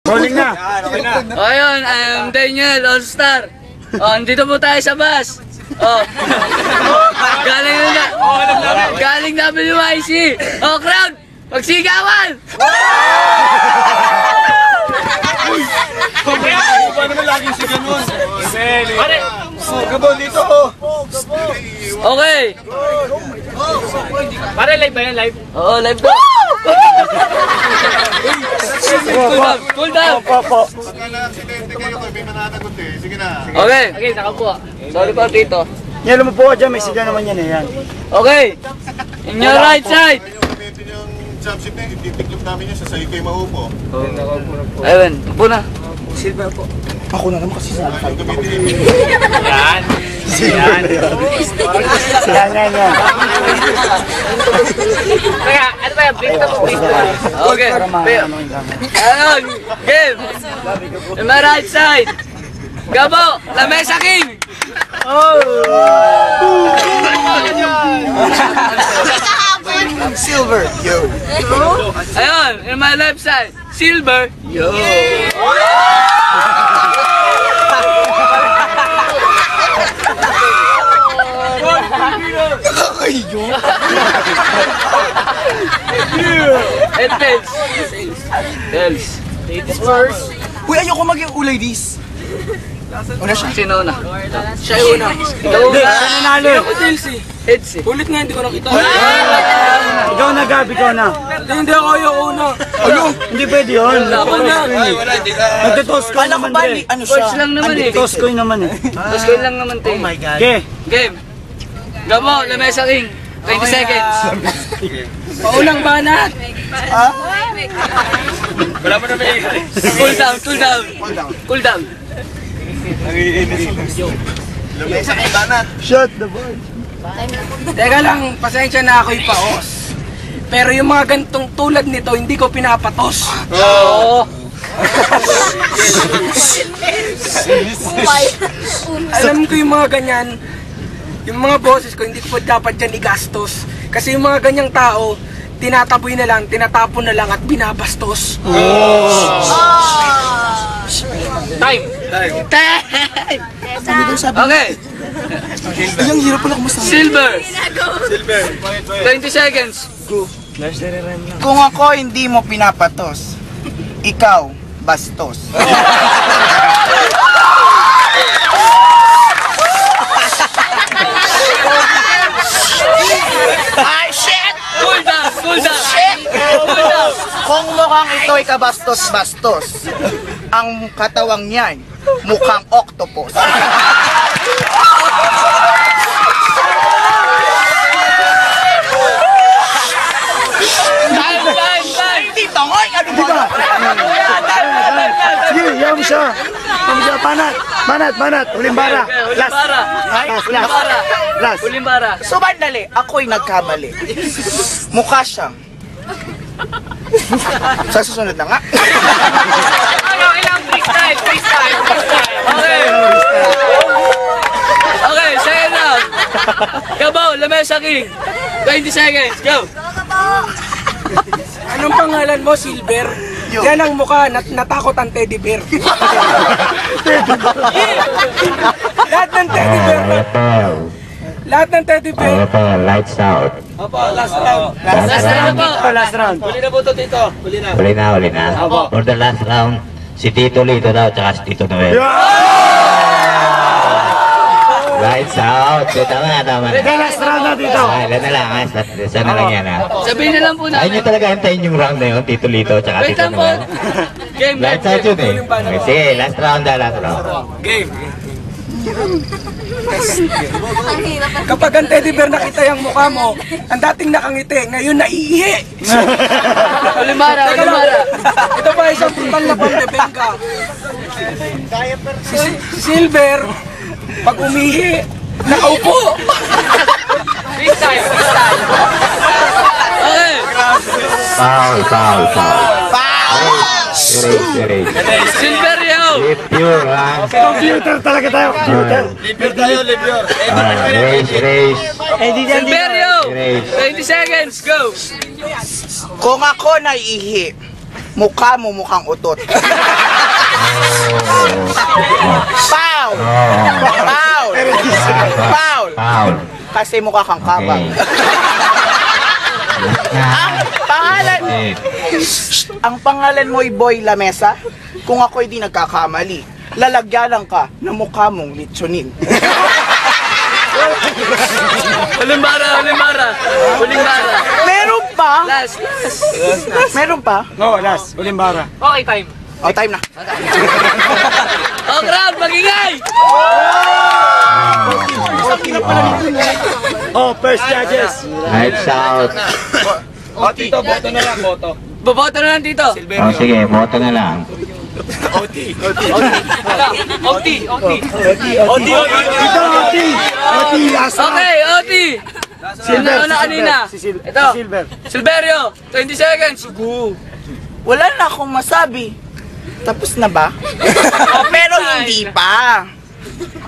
Rolling na. O yun, I am Daniel All-Star. O, andito po tayo sa bus. O, galing WIC. O, crowd, magsigawan! Ba naman laging si ganun? Pare! Gabo dito ko! Okay. Pare, live ba yan? Live? Oo, live daw. Cool down. Pagka na-aksidente kayo, may mananagot eh. Sige na. Okay. Okay, nakapo. Sorry po, Tito. Yan, lumupo ka dyan. May siga naman yan eh. Yan. Okay. In your right side. Yung gamitin yung jumpsuit na yun, ititiklop namin yun sa sa'yo kayo maupo. Ayun, upo na. Silver po. Ako na naman kasi sa Yung gamitin yun. Yan. Yan. yan. Kaya, ano ba yan? Break na po. Okay. Ayun, game. In my right side. Gabo, Lamesa King. Silver. Yo. Ayun, in my left side. Silver. Yo. Nakakayo. And tails. Tails. Uy, ayoko maging ulay dis. Una siya. Sino na? Siya yung una. Ikaw Hindi, na. siya nanalo. Ako, Chelsea. Heads eh. Ulit nga, hindi ko nakita. Ikaw na, Gab. Ikaw na. Hindi ako yung una. Ano? Hindi pwede yun. Nagtitoss ko naman eh. Ano Coach lang naman eh. Nagtitoss ko naman eh. Tapos ko lang naman tayo. Oh my God. Okay. Game. Gabo, Lamesa King. 20 seconds. Paunang banat. Wala mo na may cool down, cool down. Cool down. Lamesa kay banat. Shut the boy. Teka lang, pasensya na ako'y paos. Pero yung mga gantong tulad nito, hindi ko pinapatos. Oo. Alam ko yung mga ganyan, yung mga boses ko, hindi ko dapat dyan igastos. Kasi yung mga ganyang tao, tinataboy na lang, tinatapon na lang at binabastos. Time. Okay. Ang hirap pala kumusta. Silver. 20 seconds. Kung ako hindi mo pinapatos, ikaw, bastos. Ay, shit! Cool down, cool down. Shit! Cool down. Kung mukhang ito'y kabastos-bastos, ang katawang niyan, mukhang octopus. Time. Hindi tongoy! Ano ba? Sige, yaw mo siya. Banat. Uling bara. Huling bara. Huling bara. Last. Huling bara. So, bandali, ako'y nagkamali. Mukha siyang. Sa susunod na nga. Ano, ilang freestyle? Okay. Okay, second round. Gabo, Lamesa King. 20 seconds, go. Anong pangalan mo, Silver? Yan ang mukha, natakot ang teddy bear. Lahat ng teddy bear na... Lahat ng teddy bear... Lights out. Last round po. Last round. Huli na po ito, Tito. Huli na. Uli na. For the last round, si Tito Lito daw, tsaka si Tito Noel. Lights out. Tama na. Last round na dito. Ilan na lang, ha? Sana lang yan, ha? Sabihin na lang po Ayaw nyo namin. talaga antayin yung round na yun, Tito Lito, tsaka Wait Tito lang po. Noel. Game, Lights out yun, eh. Okay, sige, last round. Game. Kapag ang teddy bear nakita yung mukha mo, ang dating nakangiti, ngayon naiihi. Ulimara. Ito pa isang brutal na pambebengka. Si Silver, pag umihi, nakaupo. Freestyle. Okay. Foul. Erase. Silver yo. Lift pure, ha? Computer talaga tayo. Computer. Erase. Silver yo. 20 seconds, go. Kung ako naiihi, Mukha mo mukhang utot. Foul! Foul! Foul! Foul. Kasi mukha kang kabang. Ang pangalan mo'y Boy Lamesa. Kung ako'y di nagkakamali, lalagyanan ka na mukha mong litsunin. Huling bara. Meron pa? Last. Meron pa? No, last. Ulimbara. Okay, time. O, time na. Oh, crowd, magingay! Oh, first judges. Lights out. Tito, boto na lang, boto. Boboto na lang dito. Oh, sige, boto na lang. OT. Okay, OT. Sino na kanina? Ito. Silverio, 20 seconds. Go. Wala na akong masabi. Tapos na ba? Pero hindi pa.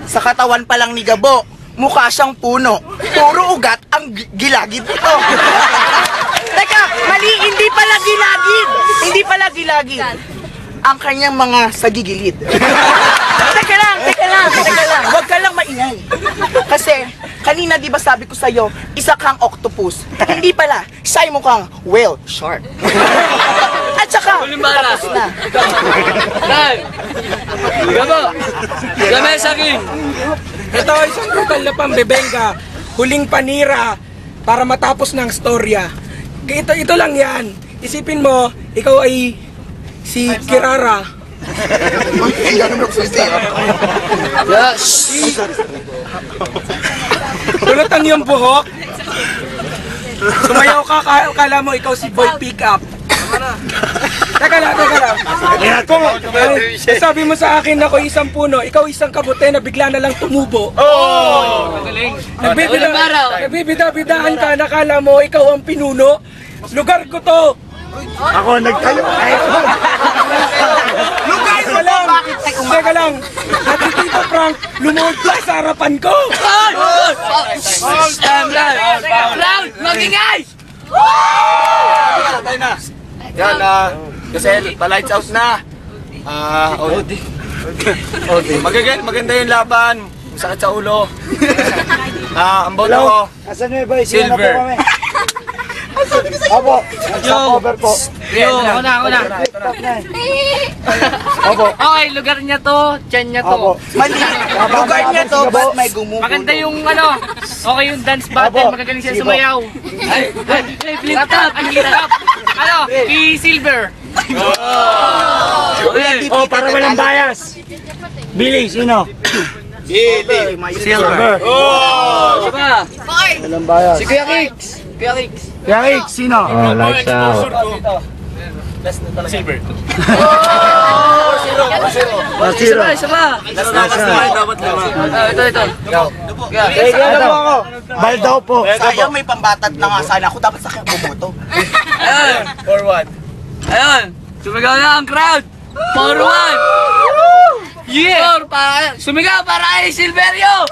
Sa katawan pa lang ni Gabo, mukha siyang puno. Puro ugat ang gilagid nito. Teka, mali, hindi pala gilagid. Hindi pala gilagid. Ang kanyang mga sagigilid. Teka lang. Huwag ka lang maingay. Kasi, kanina di ba sabi ko sa'yo, isa kang octopus. Hindi pala, sa'y mukhang whale shark. At saka, Ulimbara. tapos na. Time. Gabo. Lamesa King. Ito, isang brutal na pambebenga. Huling panira para matapos ng storya. Ito lang yan. Isipin mo, ikaw ay si Kirara. Yes. Pulutan yung buhok. Sumayaw ka, kala mo ikaw si Boy Pickup. Teka lang. Sabi mo sa akin ako isang puno, ikaw isang kabute na bigla na lang tumubo. Nagbibida-bidaan ka, nakala mo ikaw ang pinuno. Lugar ko to. Ako nagtayo. Lugar mo lang! Bakit? Teka lang. At si Tito Frank, lumuhod pa sa harapan ko. Crowd, magingay! Yan, kasi pa-lights out na. Maganda yung laban. Masakit sa ulo. Ang boto ko, Silver. Opo, sa cover po. Una. Opo. Okay, lugar niya to, tiyan niya to. Mali. Lugar niya to, ba't may gumugulo? Maganda yung okay yung dance battle, magagaling siya sumayaw. Ay, flip top, ang hirap. Si Silver. Oh, para walang bias. Billy, sino? Silver. Silver. Siya Walang bias. si Kuya Kicks. Yarik, sino? Oh, lights out. Silver. Isa pa. Ito. Ano po ako? Baldaw po. Sayang may pambatad na nga sana ako. Dapat sa akin bumoto. Ayun. Forward. Ayun. Sumigaw na ang crowd. 4-1. Yeah. Sumigaw para kay Silverio.